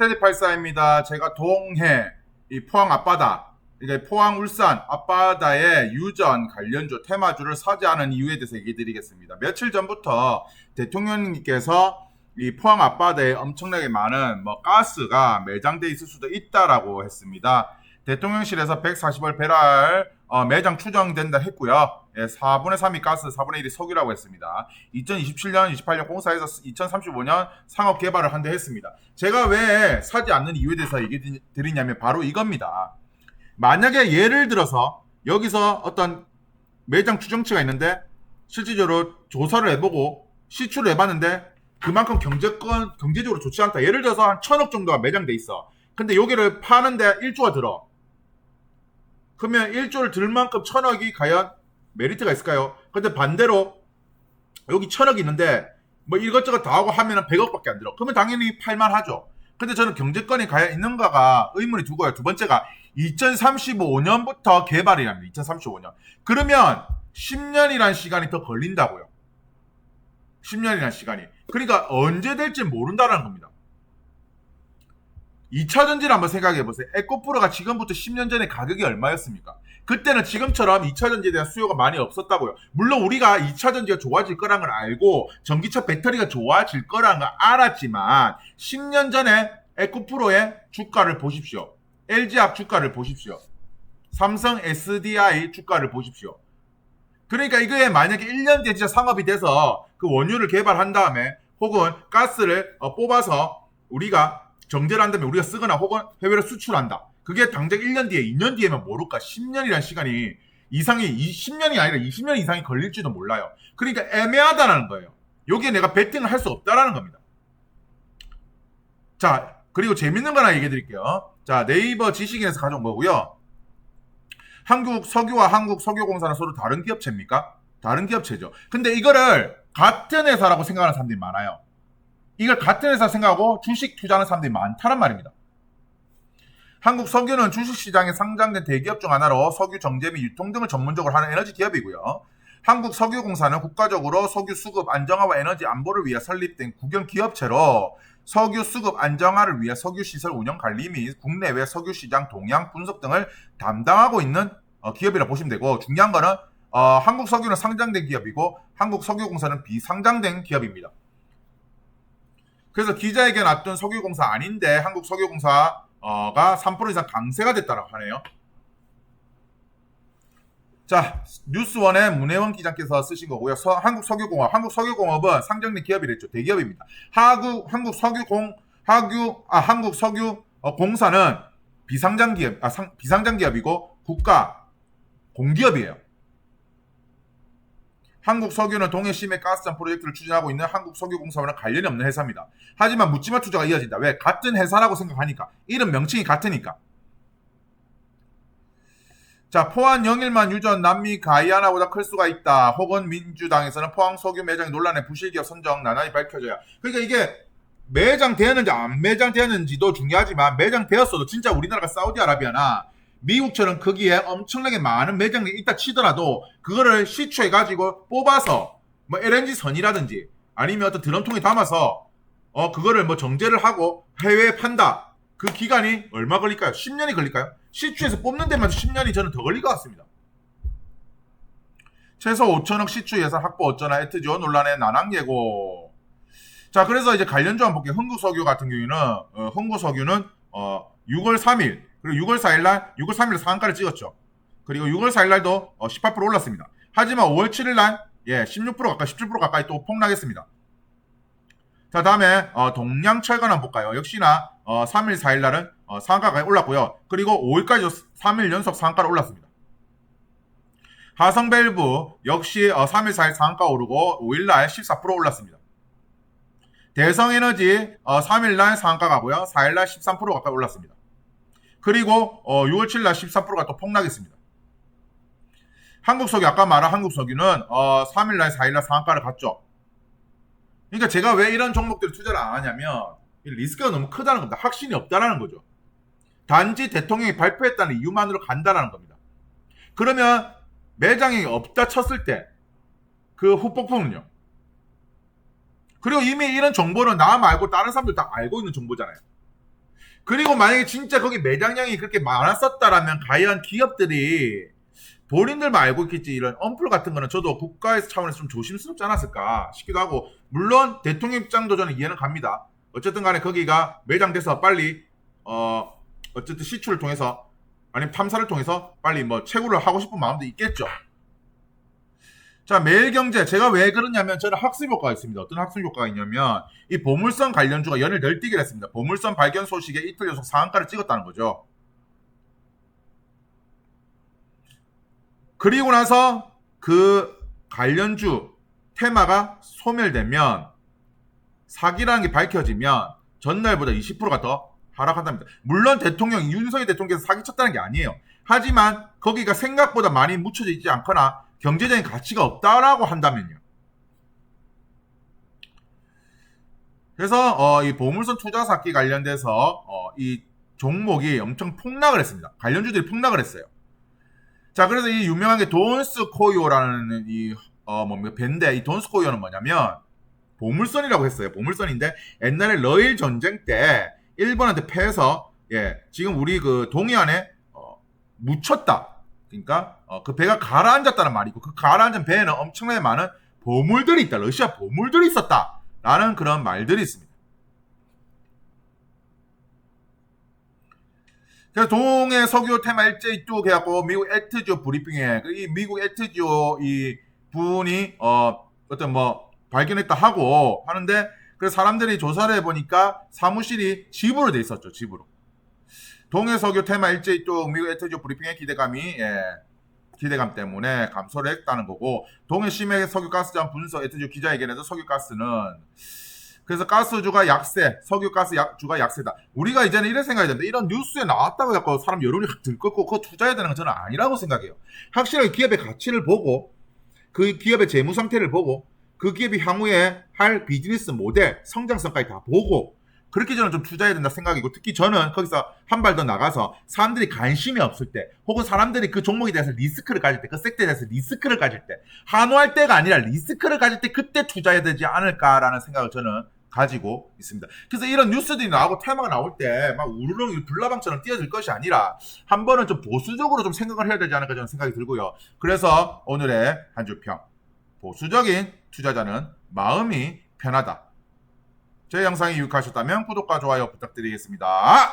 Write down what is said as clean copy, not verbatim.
테디84입니다. 제가 동해, 이 포항 앞바다, 이제 포항 울산 앞바다의 유전 관련주 테마주를 사지하는 이유에 대해서 얘기 드리겠습니다. 며칠 전부터 대통령님께서 이 포항 앞바다에 엄청나게 많은 가스가 매장돼 있을 수도 있다라고 했습니다. 대통령실에서 140월 배럴 매장 추정된다 했고요. 4분의 3이 가스, 4분의 1이 석유라고 했습니다. 2027년, 28년 공사해서 2035년 상업 개발을 한다 했습니다. 제가 왜 사지 않는 이유에 대해서 얘기 드리냐면 바로 이겁니다. 만약에 예를 들어서 여기서 어떤 매장 추정치가 있는데 실질적으로 조사를 해보고 시추를 해봤는데 그만큼 경제적으로 좋지 않다. 예를 들어서 한 1,000억 정도가 매장돼 있어. 근데 여기를 파는데 1조가 들어. 그러면 1조를 들 만큼 1,000억이 과연 메리트가 있을까요? 근데 반대로 여기 1,000억이 있는데 뭐 이것저것 다 하고 하면은 100억밖에 안 들어. 그러면 당연히 팔만하죠. 근데 저는 경제권이 과연 있는가가 의문이 두고요. 두 번째가 2035년부터 개발이랍니다. 2035년. 그러면 10년이란 시간이 더 걸린다고요. 10년이란 시간이. 그러니까 언제 될지 모른다는 겁니다. 2차 전지를 한번 생각해 보세요. 에코프로가 지금부터 10년 전에 가격이 얼마였습니까? 그때는 지금처럼 2차 전지에 대한 수요가 많이 없었다고요. 물론 우리가 2차 전지가 좋아질 거라는 걸 알고 전기차 배터리가 좋아질 거라는 걸 알았지만 10년 전에 에코프로의 주가를 보십시오. LG화학 주가를 보십시오. 삼성 SDI 주가를 보십시오. 그러니까 이거에 만약에 1년 뒤에 진짜 상업이 돼서 그 원유를 개발한 다음에 혹은 가스를 뽑아서 우리가 정제를 한다면 우리가 쓰거나 혹은 해외로 수출한다. 그게 당장 1년 뒤에 2년 뒤에면 모를까 10년이라는 시간이 이상이 10년이 아니라 20년 이상이 걸릴지도 몰라요. 그러니까 애매하다는 거예요. 여기에 내가 베팅을 할 수 없다라는 겁니다. 자, 그리고 재밌는 거 하나 얘기해 드릴게요. 자, 네이버 지식인에서 가져온 거고요. 한국석유와 한국석유공사는 서로 다른 기업체입니까? 다른 기업체죠. 근데 이거를 같은 회사라고 생각하는 사람들이 많아요. 이걸 같은 회사 생각하고 주식 투자하는 사람들이 많다는 말입니다. 한국석유는 주식시장에 상장된 대기업 중 하나로 석유 정제 및 유통 등을 전문적으로 하는 에너지 기업이고요. 한국석유공사는 국가적으로 석유 수급 안정화와 에너지 안보를 위해 설립된 국영 기업체로 석유 수급 안정화를 위해 석유시설 운영 관리 및 국내외 석유시장 동향 분석 등을 담당하고 있는 기업이라 보시면 되고, 중요한 거는 한국석유는 상장된 기업이고 한국석유공사는 비상장된 기업입니다. 그래서 기자회견 앞둔 석유공사 아닌데 한국석유공사가 3% 이상 강세가 됐다고 하네요. 자, 뉴스원의 문혜원 기자께서 쓰신 거고요. 한국석유공업은 상장된 기업이랬죠. 대기업입니다. 한국석유공사는 비상장 기업이고 국가 공기업이에요. 한국석유는 동해심해 가스전 프로젝트를 추진하고 있는 한국석유공사와는 관련이 없는 회사입니다. 하지만 묻지마 투자가 이어진다. 왜? 같은 회사라고 생각하니까. 이름 명칭이 같으니까. 자, 포항 영일만 유전 남미 가이아나보다 클 수가 있다. 혹은 민주당에서는 포항 석유 매장이 논란의 부실기업 선정 나날이 밝혀져야. 그러니까 이게 매장되었는지 안 매장되었는지도 중요하지만 매장되었어도 진짜 우리나라가 사우디아라비아나 미국처럼 거기에 엄청나게 많은 매장이 있다 치더라도 그거를 시추해가지고 뽑아서 뭐 LNG 선이라든지 아니면 어떤 드럼통에 담아서 그거를 뭐 정제를 하고 해외에 판다. 그 기간이 얼마 걸릴까요? 10년이 걸릴까요? 시추에서 뽑는 데만 10년이 저는 더 걸릴 것 같습니다. 최소 5천억 시추 예산 확보 어쩌나 에트지오 논란의 난항 예고. 자, 그래서 이제 관련주 한번 볼게요. 흥국석유 같은 경우에는 흥국석유는 6월 3일 그리고 6월 4일날 6월 3일 상한가를 찍었죠. 그리고 6월 4일날도 18% 올랐습니다. 하지만 5월 7일날 16% 가까이 17% 가까이 또 폭락했습니다. 자, 다음에 동양철강 한번 볼까요? 역시나 3일 4일날은 상한가까지 올랐고요. 그리고 5일까지 3일 연속 상한가를 올랐습니다. 하성밸브 역시 3일 4일 상한가 오르고 5일날 14% 올랐습니다. 대성에너지 3일날 상한가 가고요. 4일날 13% 가까이 올랐습니다. 그리고 6월 7일날 13%가 또 폭락했습니다. 한국석유, 아까 말한 한국석유는 3일날 4일날 상한가를 갔죠. 그러니까 제가 왜 이런 종목들을 투자를 안 하냐면 리스크가 너무 크다는 겁니다. 확신이 없다는 거죠. 단지 대통령이 발표했다는 이유만으로 간다는 겁니다. 그러면 매장이 없다 쳤을 때 그 후폭풍은요. 그리고 이미 이런 정보는 나 말고 다른 사람들 다 알고 있는 정보잖아요. 그리고 만약에 진짜 거기 매장량이 그렇게 많았었다라면 과연 기업들이 본인들만 알고 있겠지 이런 언플 같은 거는 저도 국가에서 차원에서 좀 조심스럽지 않았을까 싶기도 하고, 물론 대통령 입장도 저는 이해는 갑니다. 어쨌든 간에 거기가 매장돼서 빨리 어쨌든 시추를 통해서 아니면 탐사를 통해서 빨리 뭐 채굴을 하고 싶은 마음도 있겠죠. 자, 매일경제. 제가 왜 그러냐면 저는 학습 효과가 있습니다. 어떤 학습 효과가 있냐면 이 보물선 관련주가 연일 널뛰기를 했습니다. 보물선 발견 소식에 이틀 연속 상한가를 찍었다는 거죠. 그리고 나서 그 관련주 테마가 소멸되면, 사기라는 게 밝혀지면 전날보다 20%가 더 하락한답니다. 물론 대통령 윤석열 대통령께서 사기쳤다는 게 아니에요. 하지만 거기가 생각보다 많이 묻혀져 있지 않거나 경제적인 가치가 없다라고 한다면요. 그래서 이 보물선 투자 사기 관련돼서 이 종목이 엄청 폭락을 했습니다. 관련주들이 폭락을 했어요. 자, 그래서 이 유명한 게 돈스코이오라는 이 밴데, 이 돈스코이오는 뭐냐면 보물선이라고 했어요. 보물선인데 옛날에 러일 전쟁 때 일본한테 패해서 지금 우리 그 동해안에 묻혔다. 그러니까 그 배가 가라앉았다는 말이고, 그 가라앉은 배에는 엄청나게 많은 보물들이 있다. 러시아 보물들이 있었다라는 그런 말들이 있습니다. 그래서 동해 석유 테마 일제히 쭉 해갖고 미국 엘트지오 브리핑에 이 미국 엘트지오 이 분이 어떤 뭐 발견했다 하고 하는데, 그래서 사람들이 조사를 해보니까 사무실이 집으로 돼 있었죠. 집으로. 동해 석유 테마 일제히 쭉 미국 엘트지오 브리핑의 기대감 때문에 감소를 했다는 거고, 동해 심해 석유가스장 분석 엘트지오 기자회견에서 석유가스는 그래서 가스주가 약세, 석유가스 주가 약세다. 우리가 이제는 이런 생각이 드는데, 이런 뉴스에 나왔다고 해서 사람 여론이 확 들끓고 그거 투자해야 되는 건 저는 아니라고 생각해요. 확실하게 기업의 가치를 보고, 그 기업의 재무 상태를 보고, 그 기업이 향후에 할 비즈니스 모델, 성장성까지 다 보고, 그렇게 저는 좀 투자해야 된다 생각이고, 특히 저는 거기서 한 발 더 나가서 사람들이 관심이 없을 때, 혹은 사람들이 그 종목에 대해서 리스크를 가질 때, 그 섹터에 대해서 리스크를 가질 때, 한호할 때가 아니라 리스크를 가질 때 그때 투자해야 되지 않을까라는 생각을 저는 가지고 있습니다. 그래서 이런 뉴스들이 나오고 테마가 나올 때 막 우르릉 불나방처럼 뛰어들 것이 아니라 한 번은 좀 보수적으로 좀 생각을 해야 되지 않을까 저는 생각이 들고요. 그래서 오늘의 한 줄 평. 보수적인 투자자는 마음이 편하다. 제 영상이 유익하셨다면 구독과 좋아요 부탁드리겠습니다.